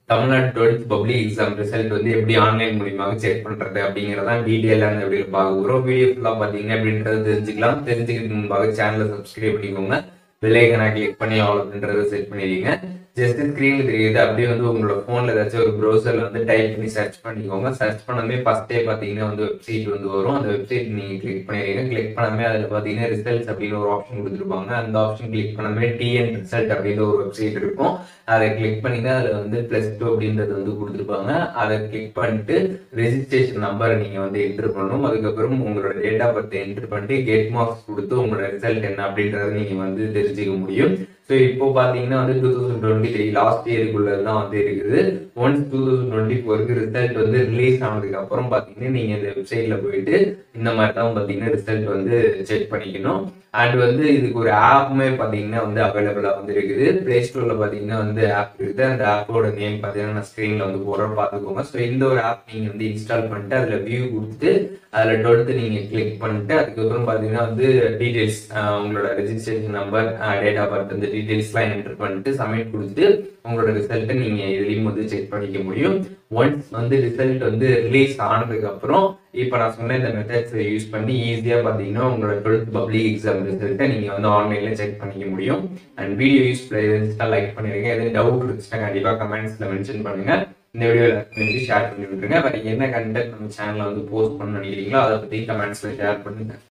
Tamil Nadu 12th public exam result வந்து எப்படி online மூலியமாக செக் பண்றது அப்படிங்கறத டீடைலா இந்த வீடியோ பார்க்க போறோம். வீடியோ ஃபுல்லா பாத்தீங்க அப்படின்றது தெரிஞ்சுக்கலாம். தெரிஞ்சுக்கிறதுக்கு முன்பாக சேனலை சப்ஸ்கிரைப் பண்ணிக்கோங்க. பெல் ஐகானை கிளிக் பண்ணி ஆல் அப்படின்றத செட் பண்ணிடுங்க. ஜஸ்ட் ஸ்கிரீன்ல தெரியுது அப்படியே வந்து உங்களோட போன்ல ஏதாச்சும் ஒரு ப்ரௌசர்ல வந்து டைப் பண்ணி சர்ச் பண்ணிக்கோங்க. சர்ச் பண்ணவே ஃபர்ஸ்டே பாத்தீங்கன்னா வந்து வெப்சைட் வந்து வரும். அந்த வெப்சைட் நீங்க கிளிக் பண்ணிடுங்க. கிளிக் பண்ணாமே அதுல பாத்தீங்கன்னா ரிசல்ட்ஸ் அப்படின்னு ஒரு ஆப்ஷன் கொடுத்துருப்பாங்க. அந்த ஆப்ஷன் கிளிக் பண்ணாமே டிஎன் ரிசல்ட் அப்படின்னு ஒரு வெப்சைட் இருக்கும். அதை கிளிக் பண்ணிட்டு அதுல வந்து +2 அப்படின்றது வந்து கொடுத்துருப்பாங்க. அதை கிளிக் பண்ணிட்டு ரெஜிஸ்ட்ரேஷன் நம்பரை நீங்க வந்து என்டர் பண்ணணும். அதுக்கப்புறம் உங்களோட டேட் ஆஃப் பர்த் என்டர் பண்ணிட்டு கெட் மார்க்ஸ் கொடுத்து உங்களோட ரிசல்ட் என்ன அப்படின்றத நீங்க வந்து தெரிஞ்சுக்க முடியும். ஸோ இப்போ பாத்தீங்கன்னா வந்து 2023 லாஸ்ட் இயருக்குள்ளதான் வந்து இருக்குது. ஒன்ஸ் 2024க்கு ரிசல்ட் வந்து ரிலீஸ் ஆனதுக்கு அப்புறம் பாத்தீங்கன்னா நீங்க இந்த வெப்சைட்ல போயிட்டு இந்த மாதிரி தான் பாத்தீங்கன்னா ரிசல்ட் வந்து செக் பண்ணிக்கணும். அண்ட் வந்து இதுக்கு ஒரு ஆப்புமே பாத்தீங்கன்னா வந்து அவைலபிளா வந்து இருக்குது. பிளே ஸ்டோர்ல பாத்தீங்கன்னா வந்து ஆப் இருக்குது. அந்த ஆப்போட நேம் பாத்தீங்கன்னா நான் ஸ்கிரீன்ல வந்து போடுறேன் பாத்துக்கோங்க. ஸோ இந்த ஒரு ஆப் நீங்க வந்து இன்ஸ்டால் பண்ணிட்டு அதுல வியூ கொடுத்துட்டு அதுல 12th நீங்க கிளிக் பண்ணிட்டு அதுக்கப்புறம் பாத்தீங்கன்னா வந்து டீடைல்ஸ் உங்களோட registration number date of birth இந்த டீடைல்ஸ்லாம் என்டர் பண்ணிட்டு சப்மிட் கொடுத்துட்டு உங்களோட ரிசல்ட்டை நீங்க இதுலயும் வந்து செக் பண்ணிக்க முடியும். ஒன்ஸ் வந்து ரிசல்ட் வந்து ரிலீஸ் ஆனதுக்கு அப்புறம் இப்ப நான் சொன்ன இந்த மெத்தட்ஸ் யூஸ் பண்ணி ஈஸியா பாத்தீங்கன்னா உங்களோட 12th பப்ளிக் எக்ஸாம் ரிசல்ட்டை நீங்க வந்து ஆன்லைன்ல செக் பண்ணிக்க முடியும். அண்ட் வீடியோ யூஸ் இருந்துச்சுன்னா லைக் பண்ணிருங்க. எதுவும் டவுட் இருந்துச்சுன்னா கண்டிப்பா கமெண்ட்ஸ்ல மென்ஷன் பண்ணுங்க. இந்த வீடியோ எல்லாருக்கும் ஷேர் பண்ணி விட்டுருங்க. வேற என்ன கண்டென்ட் நம்ம சேனல்ல வந்து போஸ்ட் பண்ண நினைக்கிறீங்களோ அதை பத்தி கமெண்ட்ஸ்ல ஷேர் பண்ணுங்க.